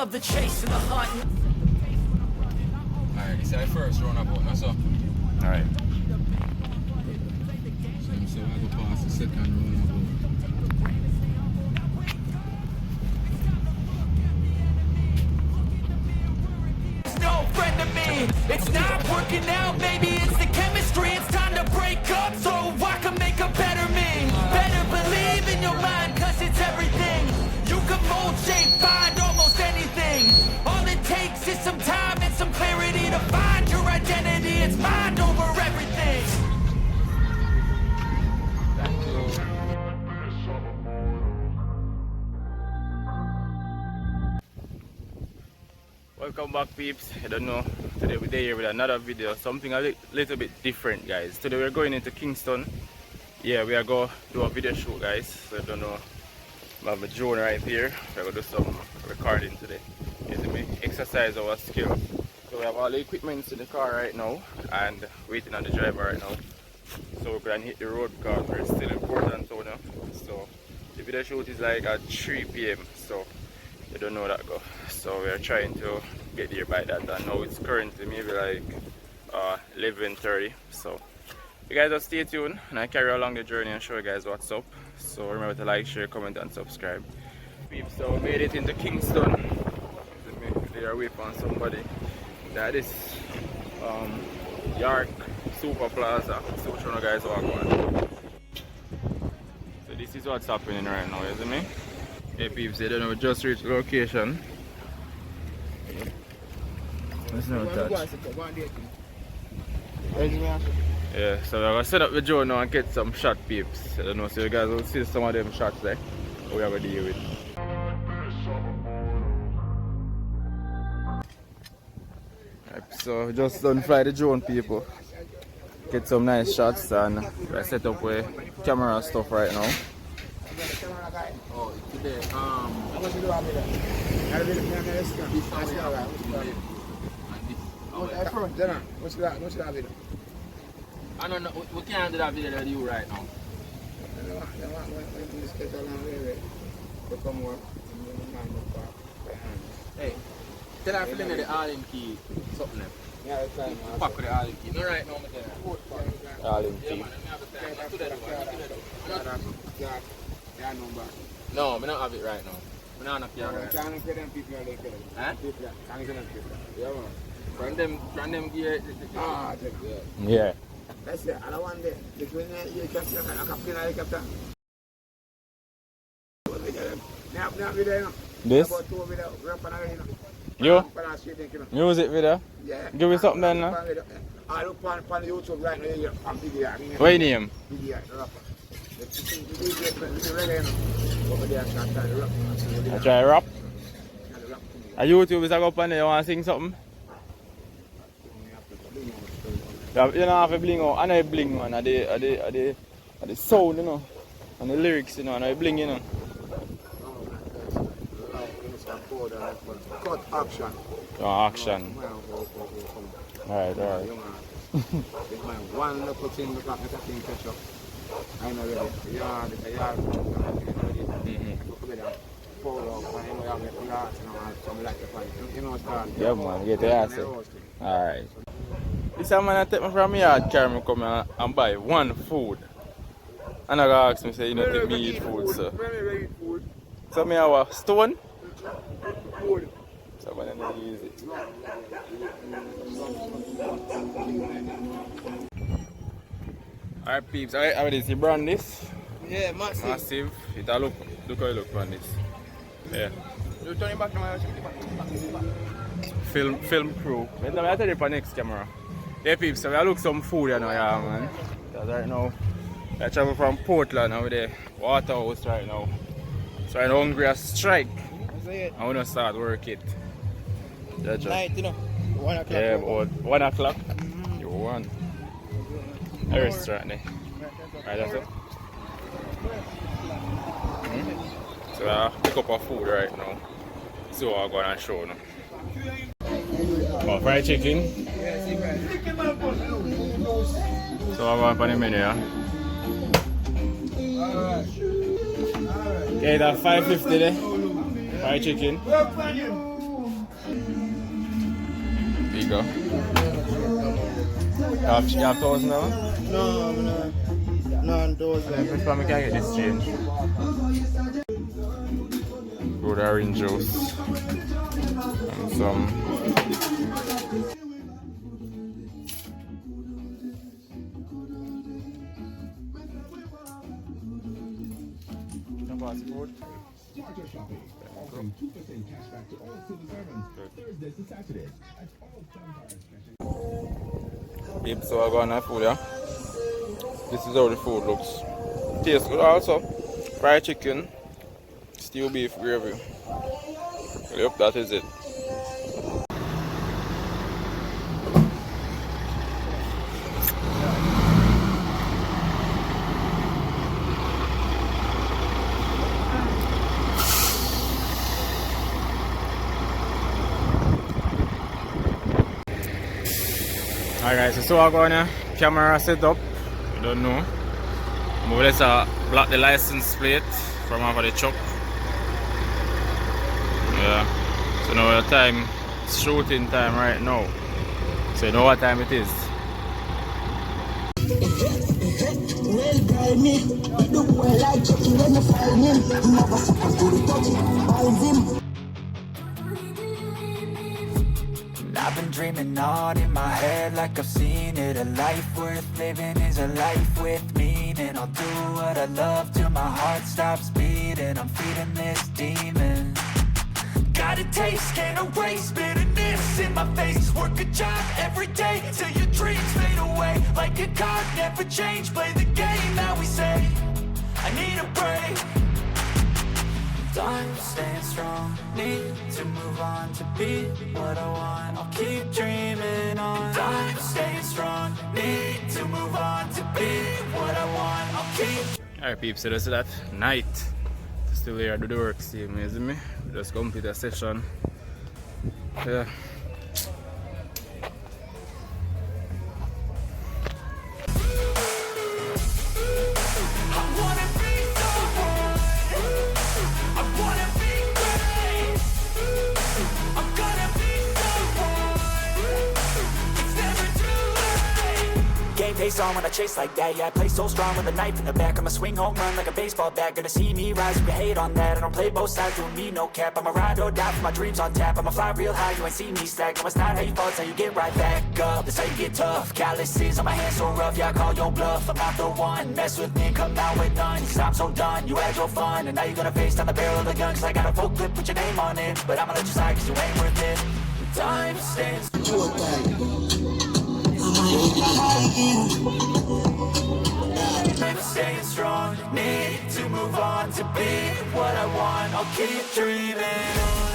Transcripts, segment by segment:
love the chase and the hunt. Alright, this is our first roundabout, that's all. Alright. So I go past the second roundabout. No friend of me, it's not working out, maybe it's the chemistry, it's time to break up so I can make a better me. Better believe in your mind, cause it's everything. You can mold, shape, find almost anything. All it takes is some time and some clarity to find your identity. It's mind over everything. Welcome back, peeps. I don't know, today we're here with another video, something a little bit different, guys. Today we're going into Kingston. Yeah, we are going to do a video shoot, guys. So I don't know, I have a drone right here. We're going to do some recording today. You see me? Exercise our skills. So we have all the equipment in the car right now and waiting on the driver right now. So we're going to hit the road because we're still in Portland now. So the video shoot is like at 3 p.m. So you don't know that go. So we are trying to get there by that, and now it's currently maybe like 11:30. So you guys just stay tuned and I carry along the journey and show you guys what's up. So remember to like, share, comment and subscribe. So we made it into Kingston. They are waiting on somebody. That is York Super Plaza. So show you guys what going. So this is what's happening right now, isn't it? Hey peeps, they don't know, we just reached the location. Let's not touch. Yeah, so we're gonna set up the drone now and get some shot, peeps. I don't know, so you guys will see some of them shots there we have to deal with. Right, so we just done fly the drone, people. Get some nice shots, and we're set up with camera stuff right now. Oh, today, how much you do have it? I really can't understand. This one, what's that? What's that video? I don't know, we can't do that video that you right now. Hey, tell her to the all-in key something. Yeah, it's fine. Pack with the all-in key. No, right now, I'm telling you. All-in key. Yeah, number. No, I don't have it right now. I don't have it. Can't get them people are like Huh? people. Can't get them people. Yeah, man. From them gear. Ah, Yeah. that's it. I don't want that. Between you captain and a captain and a captain. This? You? Music video? Yeah. Give me something then, no? I look on YouTube right now. What your name? I try rap. A YouTube is a go up on there, you want to sing something? You don't have to bling out. I know you bling, man. Are the sound, you know. And the lyrics, you know. And I bling, you know. Cut action. Oh, action. Alright. One little thing look like a thing catch up. I know really. Yeah, the yard. Yeah, man. Get the ass. Alright. This man I take me from my yard, carry me come and buy one food. And I go ask me, say, you know, take me eat food, so. So me have a stone. So man, I need to use it. Alright peeps, alright, how is it brand this? Yeah, massive. Massive. It look how it look on this. Yeah. You turn it back to my Film crew. Let me tell you for next camera. Yeah peeps, so we look some food you know, yeah man. Because right now I travel from Portland over there. Waterhouse right now. So I'm hungry as strike. I wanna start work it. night, you know. 1 o'clock. Yeah, about 1 o'clock. You want a restaurant there. Right, that's it. So I pick up our food right now. So I'm gonna show now. Oh, fried chicken. So I'm going for the menu, yeah. Okay, that's $5.50 there. Fried chicken. you go. You have $1,000? No, those Which one we can get this change? Good orange juice. And some. Yep, so I got enough food, yeah. This is how the food looks. Tastes good also. Fried chicken, stew beef gravy. Yep, that is it. Alright, so I'm going to camera set up. You don't know. But let's block the license plate from over the truck. Yeah. So now the time, it's shooting time right now. So you know what time it is. I've been dreaming on in my head like I've seen it. A life worth living is a life with meaning. I'll do what I love till my heart stops beating. I'm feeding this demon. Got a taste, can't erase bitterness in my face. Work a job every day till your dreams fade away. Like a card, never change, play the game that we say. I need a break. I'm staying strong, need to move on to be what I want. I'll keep dreaming on. I'm staying strong, need to move on to be what I want. I'll keep. Alright peeps, so that's that night. Still here to do the work, see amazing me. Just complete a session. Yeah. Face on when I chase like that. Yeah, I play so strong with a knife in the back. I'ma swing home run like a baseball bat. Gonna see me rise, you can hate on that. I don't play both sides, doing me no cap. I'ma ride or die for my dreams on tap. I'ma fly real high, you ain't see me slack. No, it's not how you fall, it's how you get right back up. That's how you get tough. Calluses on my hands so rough, yeah, I call your bluff. I'm not the one, mess with me and come out with none. Cause I'm so done, you had your fun. And now you're gonna face down the barrel of the gun. Cause I got a full clip, put your name on it. But I'ma let you slide cause you ain't worth it. Time stands. I'm staying strong, need to move on to be what I want. I'll keep dreaming on.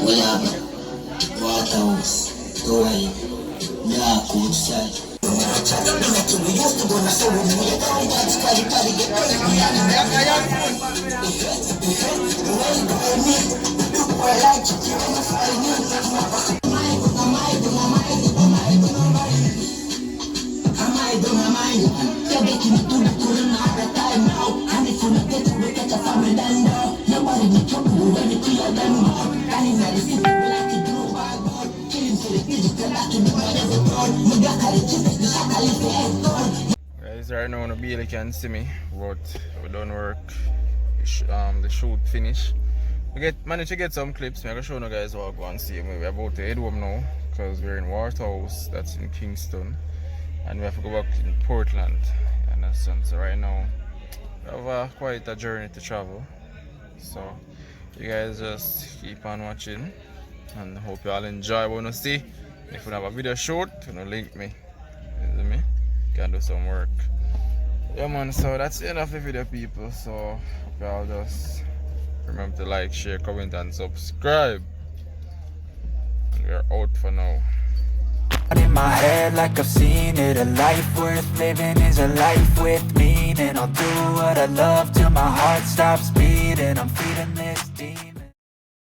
We have Waterhouse, Doyle, Dark outside. Guys, right now nobody can see me, but we done work. The shoot finish. We managed to get some clips. I'm gonna show you guys what I go and see. We're about to head home now because we're in Waterhouse, that's in Kingston, and we have to go back in Portland. You understand? So right now we have quite a journey to travel. So you guys just keep on watching and hope you all enjoy. Wanna see if you have a video shoot, you know, link me. You see me? Can do some work. Yeah man, so that's the end of the video people. So hope you all just remember to like, share, comment and subscribe. And we're out for now. In my head like I've seen it. A life worth living is a life with meaning. I'll do what I love till my heart stops beating. I'm feeling